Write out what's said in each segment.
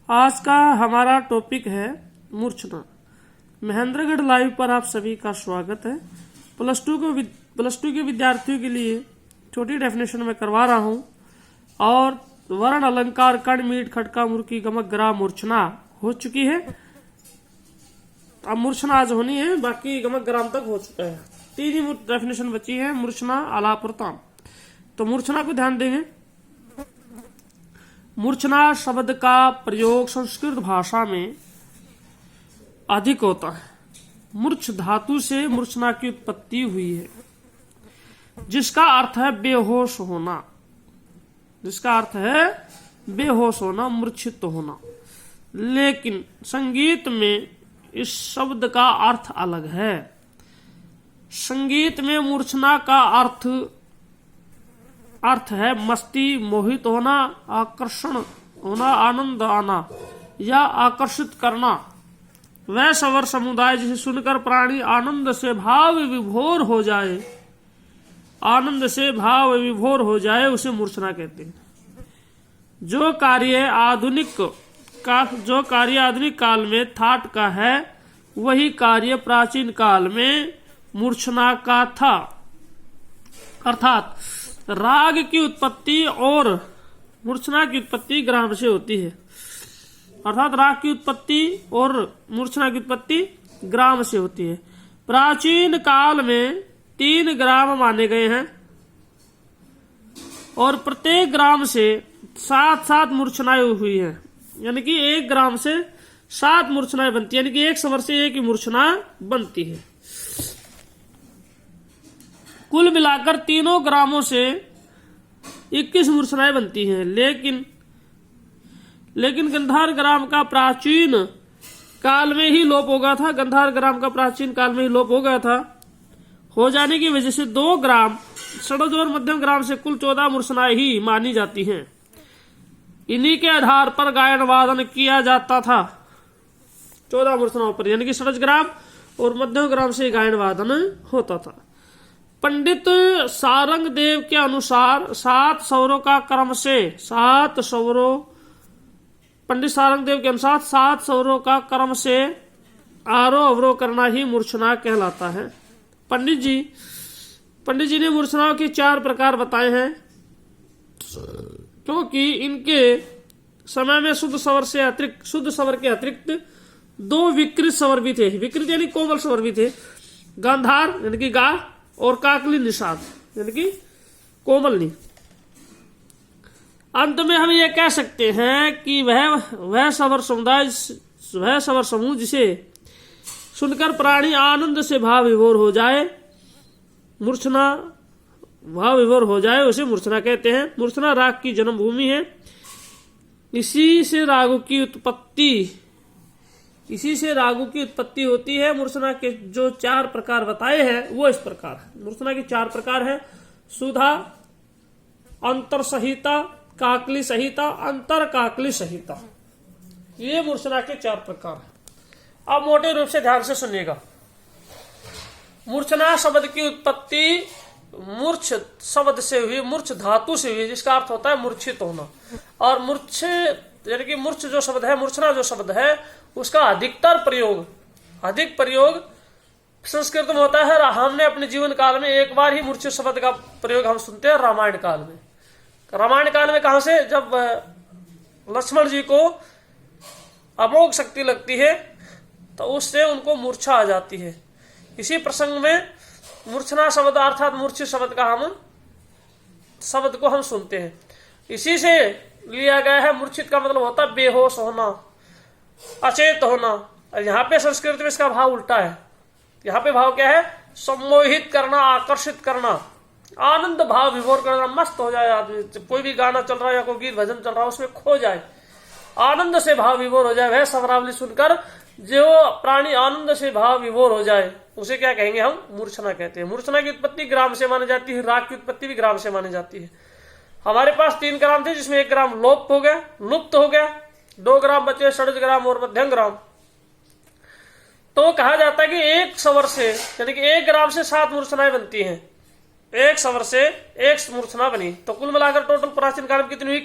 आज का हमारा टॉपिक है मूर्छना। महेंद्रगढ़ लाइव पर आप सभी का स्वागत है। प्लस टू के विद्यार्थियों के लिए छोटी डेफिनेशन में करवा रहा हूं। और वर्ण अलंकार कण मीट खटका मुर्की गमक ग्रा मूर्छना हो चुकी है। अब मूर्छना आज होनी है, बाकी गमक ग्राम तक हो चुका है। 3 ही डेफिनेशन बची है, मूर्छना आलाप और ताम। तो मूर्छना को ध्यान देंगे। मूर्छना शब्द का प्रयोग संस्कृत भाषा में अधिक होता है। मूर्छ धातु से मूर्छना की उत्पत्ति हुई है, जिसका अर्थ है बेहोश होना। जिसका अर्थ है बेहोश होना, मूर्छित होना। लेकिन संगीत में इस शब्द का अर्थ अलग है। संगीत में मूर्छना का अर्थ है मस्ती, मोहित होना, आकर्षण होना, आनंद आना या आकर्षित करना। वह सवर समुदाय जिसे सुनकर प्राणी आनंद से भाव विभोर हो जाए, आनंद से भाव विभोर हो जाए, उसे मूर्छना कहते हैं। जो कार्य आधुनिक काल में थाट का है, वही कार्य प्राचीन काल में मूर्छना का था। अर्थात राग की उत्पत्ति और मूर्छना की उत्पत्ति ग्राम से होती है। अर्थात राग की उत्पत्ति और मूर्छना की उत्पत्ति ग्राम से होती है। प्राचीन काल में 3 ग्राम माने गए हैं और प्रत्येक ग्राम से 7 मूर्छनाएं हुई हैं। यानी कि 1 ग्राम से 7 मूर्छनाएं बनती है। यानी कि 1 स्वर से 1 ही मूर्छना बनती है। कुल मिलाकर तीनों ग्रामों से 21 मूर्छनाएं बनती हैं। लेकिन गंधार ग्राम का प्राचीन काल में ही लोप हो गया था। गंधार ग्राम का प्राचीन काल में ही लोप हो गया था। हो जाने की वजह से 2 ग्राम षड्ज और मध्यम ग्राम से कुल 14 मूर्छनाएं ही मानी जाती हैं। इन्हीं के आधार पर गायन वादन किया जाता था। 14 मूर्छनाओं पर, यानी कि षड्ज ग्राम और मध्यम ग्राम से गायन वादन होता था। पंडित सारंग देव के अनुसार 7 स्वरों का क्रम से पंडित सारंग देव के अनुसार 7 स्वरों का क्रम से आरोह अवरोह करना ही मूर्छना कहलाता है। पंडित जी ने मूर्छनाओं के 4 प्रकार बताए हैं, क्योंकि इनके समय में शुद्ध स्वर के अतिरिक्त 2 विकृत स्वर भी थे। विकृत यानी कोमल स्वर भी थे। गांधार यानी कि गा और काकली निषाद यानी कि कोमल नी। अंत में हम ये कह सकते हैं कि वह स्वर समूह जिसे सुनकर प्राणी आनंद से भाव विभोर हो जाए, उसे मूर्छना कहते हैं। मूर्छना राग की जन्मभूमि है। इसी से रागों की उत्पत्ति होती है। मूर्छना के जो 4 प्रकार बताए हैं वो इस प्रकार है। मूर्छना के 4 प्रकार है: सुधा, अंतर संहिता, काकली संहिता, अंतर काकली संहिता। ये मूर्छना के 4 प्रकार है। अब मोटे रूप से ध्यान से सुनिएगा। मूर्छना शब्द की उत्पत्ति मूर्छ शब्द से हुई, मूर्छ धातु से हुई, जिसका अर्थ होता है मूर्छित होना। और मूर्छ यानी कि मूर्छ जो शब्द है, मूर्छना जो शब्द है, उसका अधिक प्रयोग संस्कृत में होता है। हमने अपने जीवन काल में एक बार ही मूर्छित शब्द का प्रयोग हम सुनते हैं, रामायण काल में। रामायण काल में कहां से? जब लक्ष्मण जी को अमोघ शक्ति लगती है तो उससे उनको मूर्छा आ जाती है। इसी प्रसंग में मूर्छना शब्द अर्थात मूर्छित शब्द को हम सुनते हैं। इसी से लिया गया है। मूर्छित का मतलब होता है बेहोश होना, अचेत होना। और यहाँ पे संस्कृत में इसका भाव उल्टा है। यहाँ पे भाव क्या है? सम्मोहित करना, आकर्षित करना, आनंद भाव विभोर करना। मस्त हो जाए आदमी, कोई भी गाना चल रहा है या कोई गीत भजन चल रहा है, उसमें खो जाए, आनंद से भाव विभोर हो जाए। वह शब्दावली सुनकर जो प्राणी आनंद से भाव विभोर हो जाए, उसे क्या कहेंगे? हम मूर्छना कहते हैं। मूर्छना की उत्पत्ति ग्राम से मानी जाती है। राग की उत्पत्ति भी ग्राम से मानी जाती है। हमारे पास 3 ग्राम थे, जिसमें 1 ग्राम लुप्त हो गया। 2 ग्राम बचे, षड्ज ग्राम और मध्यम ग्राम। तो कहा जाता है कि 1 स्वर से, यानी कि 1 ग्राम से 7 मूर्छनाएं बनती हैं। एक स्वर से एक मूर्छना बनी। तो कुल मिलाकर टोटल प्राचीन काल में कितनी हुई?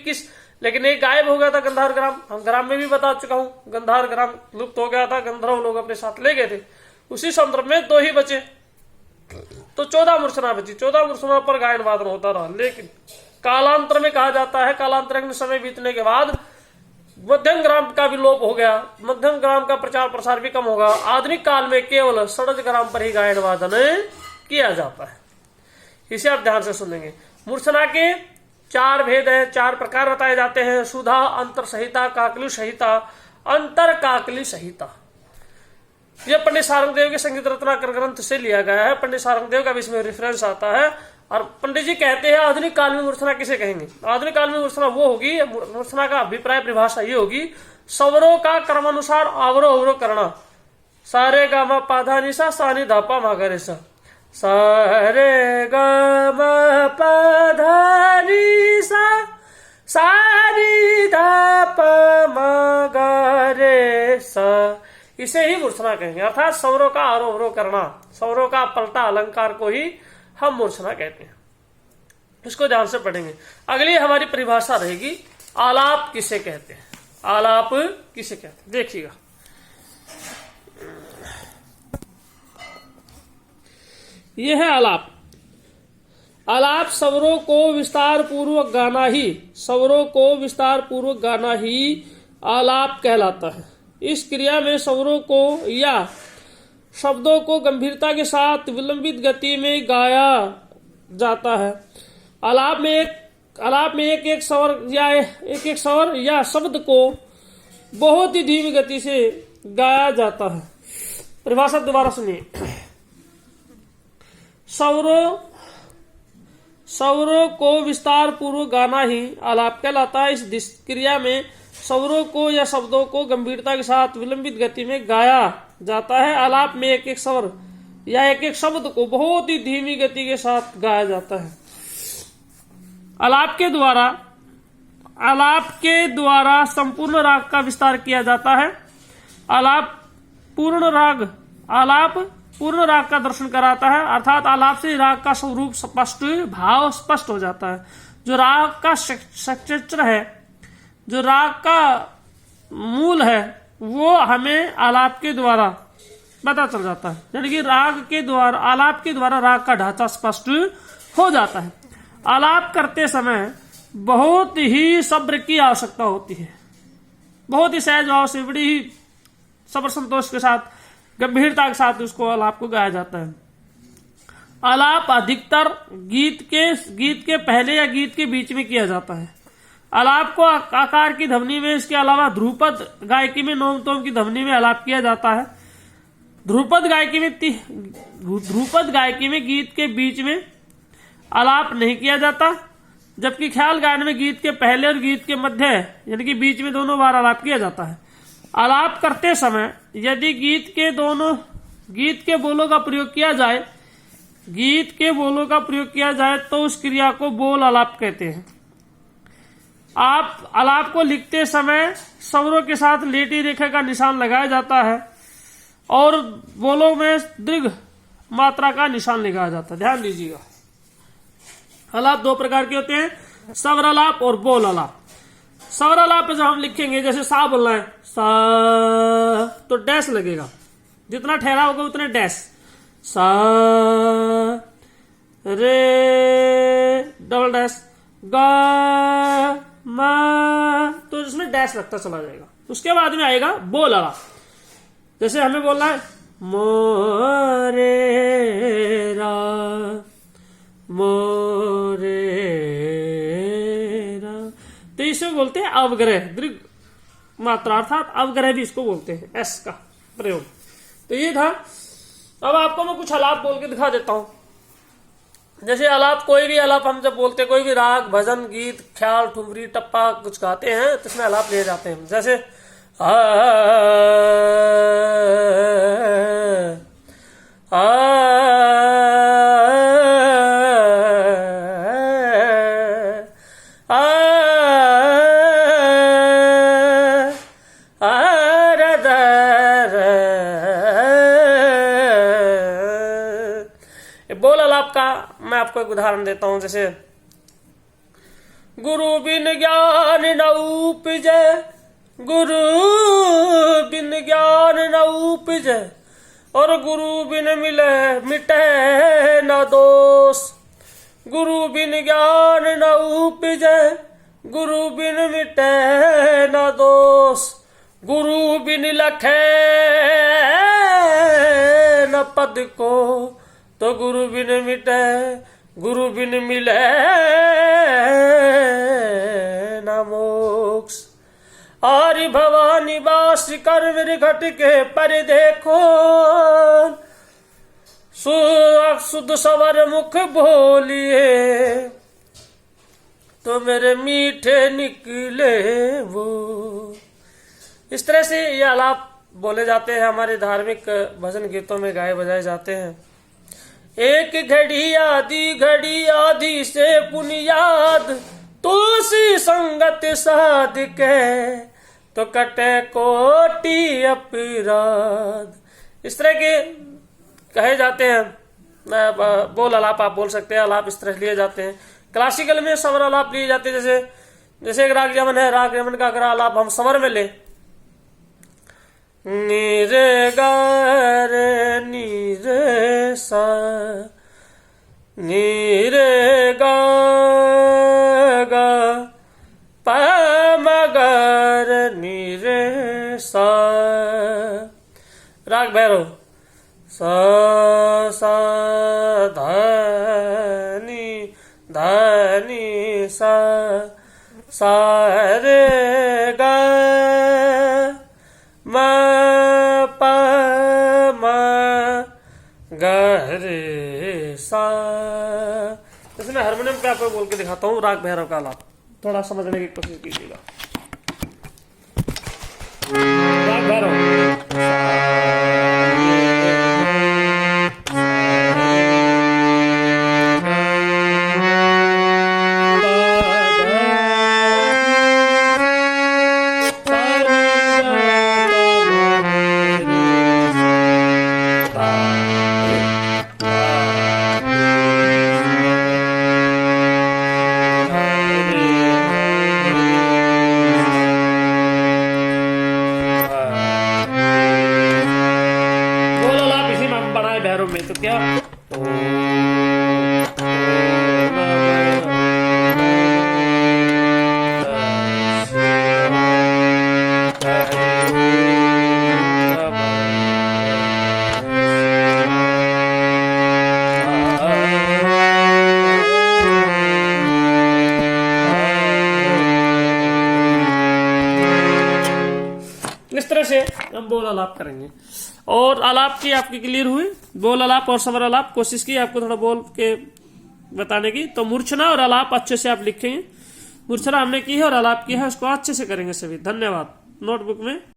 लेकिन एक गायब हो गया था गंधार ग्राम, हम ग्राम में भी बता चुका हूं, गंधार ग्राम लुप्त हो गया था, गंधर्व लोग अपने साथ ले गए थे। उसी संदर्भ में 2 ही बचे, तो 14 मूर्छना बची। 14 मूर्छना पर गायन वादन होता रहा। लेकिन कालांतर में कहा जाता है, कालांतर में समय बीतने के बाद मध्यम ग्राम का भी लोप हो गया, मध्यम ग्राम का प्रचार प्रसार भी कम होगा। आधुनिक काल में केवल षडज ग्राम पर ही गायन वादन किया जाता है। इसे आप ध्यान से सुनेंगे। मूर्छना के 4 भेद हैं, 4 प्रकार बताए जाते हैं। सुधा, अंतर संहिता, काकली संहिता, अंतर काकली संहिता। यह पंडित सारंगदेव के संगीत रत्नाकर ग्रंथ से लिया गया है। पंडित सारंगदेव का भी इसमें रेफरेंस आता है। और पंडित जी कहते हैं आधुनिक काल में मूर्छना किसे कहेंगे? आधुनिक काल में मूर्छना वो होगी, मूर्छना का अभिप्राय परिभाषा ये होगी, स्वरों का क्रमानुसार आवरोह अवरोह करना। सारे गा मा पा धा नि सा, सा नि धा पा मा गा रे सा, सारे गा मा पा धा नि सा, सा नि धा पा मा गा रे सा, इसे ही मूर्छना कहेंगे। अर्थात स्वरों का आरोह अवरोह करना, स्वरों का पलटा अलंकार को ही हम मूर्छना कहते हैं। इसको ध्यान से पढ़ेंगे। अगली हमारी परिभाषा रहेगी आलाप किसे कहते हैं। आलाप किसे कहते हैं देखिएगा। यह है आलाप। आलाप स्वरों को विस्तार पूर्वक गाना ही, स्वरों को विस्तार पूर्वक गाना ही आलाप कहलाता है। इस क्रिया में स्वरों को या शब्दों को गंभीरता के साथ विलंबित गति में गाया जाता है। आलाप में एक स्वर या शब्द को बहुत ही धीमी गति से गाया जाता है। परिभाषा दोबारा सुनिए। स्वरों को विस्तार पूर्वक गाना ही आलाप कहलाता है। इस क्रिया में स्वरों को या शब्दों को गंभीरता के साथ विलंबित गति में गाया जाता है। आलाप में एक स्वर या एक शब्द को बहुत ही धीमी गति के साथ गाया जाता है। आलाप द्वारा संपूर्ण राग का विस्तार किया जाता है। आलाप पूर्ण राग का दर्शन कराता है। अर्थात आलाप से राग का स्वरूप स्पष्ट, भाव स्पष्ट हो जाता है। जो राग का स्ट्रक्चर है, जो राग का मूल है, वो हमें आलाप के द्वारा पता चल जाता है। यानी कि आलाप के द्वारा राग का ढांचा स्पष्ट हो जाता है। आलाप करते समय बहुत ही सब्र की आवश्यकता होती है। बहुत ही सहज भाव से, बड़ी ही सब्र संतोष के साथ, गंभीरता के साथ उसको आलाप को गाया जाता है। आलाप अधिकतर गीत के पहले या गीत के बीच में किया जाता है। आलाप को आकार की ध्वनि में, इसके अलावा ध्रुपद गायकी में, नोम तोम की ध्वनि में आलाप किया जाता है। ध्रुपद गायकी में गीत के बीच में आलाप नहीं किया जाता, जबकि ख्याल गायन में गीत के पहले और गीत के मध्य यानी कि बीच में दोनों बार आलाप किया जाता है। आलाप करते समय यदि गीत के बोलों का प्रयोग किया जाए तो उस क्रिया को बोल आलाप कहते हैं। आप आलाप को लिखते समय स्वरों के साथ लेटी रेखा का निशान लगाया जाता है और बोलों में दीर्घ मात्रा का निशान लगाया जाता है। ध्यान दीजिएगा। आलाप 2 प्रकार के होते हैं, स्वर आलाप और बोल आलाप। स्वर आलाप जब हम लिखेंगे, जैसे सा बोलना है, सा, तो डैश लगेगा, जितना ठहरा होगा उतने डैश। सा, रे, डबल डैश, गा, मा, तो इसमें डैश लगता चला जाएगा। उसके बाद में आएगा बोल आलाप। जैसे हमें बोलना है मोरेरा, मोरेरा, तो इसमें बोलते हैं अवग्रह, दीर्घ मात्रा, अर्थात अवग्रह भी इसको बोलते हैं, एस का प्रयोग। तो ये था। अब आपको मैं कुछ आलाप बोल के दिखा देता हूं। जैसे आलाप, कोई भी आलाप हम जब बोलते हैं, कोई भी राग, भजन, गीत, ख्याल, ठुमरी, टप्पा कुछ गाते हैं तो इसमें आलाप लिए जाते हैं। जैसे बोल आलाप का मैं आपको एक उदाहरण देता हूं। जैसे गुरु बिन ज्ञान न उपजै, गुरु बिन ज्ञान न उपजै, और गुरु बिन मिले मिटे न दोष। गुरु बिन ज्ञान न उपजै, गुरु बिन मिटे न दोष। गुरु बिन लखे न पद को, तो गुरु बिन मिटे, गुरु बिन मिले न मोक्ष। आर्य भवानी वास कर मेरे घट के पर देखो, शुद्ध सवर मुख बोलिए, तो मेरे मीठे निकले वो। इस तरह से ये आलाप बोले जाते हैं, हमारे धार्मिक भजन गीतों में गाए बजाए जाते हैं। एक घड़ी आधी से पुनियाद, तुलसी संगत साध के, तो कटे कोटि अपराध। इस तरह के कहे जाते हैं, बोल आलाप आप बोल सकते हैं, आलाप इस तरह लिए जाते हैं। क्लासिकल में स्वर आलाप लिए जाते हैं, जैसे एक राग यमन है, राग यमन का अगर आलाप हम स्वर में ले, नी रे गा रे नी रे सा, नी रे गा गा पा म गा रे नी रे सा। राग भैरव सा सा ध नी सा, सा रे गा म प म ग रे सा। इसमें हारमोनियम पे आपको बोल के दिखाता हूँ राग भैरव का आलाप, थोड़ा समझने की कोशिश कीजिएगा। राग भैरव भैरव में, तो क्या इस तरह से हम बोल आलाप करेंगे। और आलाप की आपकी क्लियर हुई, बोल आलाप और स्वर आलाप। कोशिश की आपको थोड़ा बोल के बताने की। तो मूर्छना और आलाप अच्छे से आप लिखेंगे। मूर्छना हमने की है और आलाप की है, उसको अच्छे से करेंगे सभी। धन्यवाद। नोटबुक में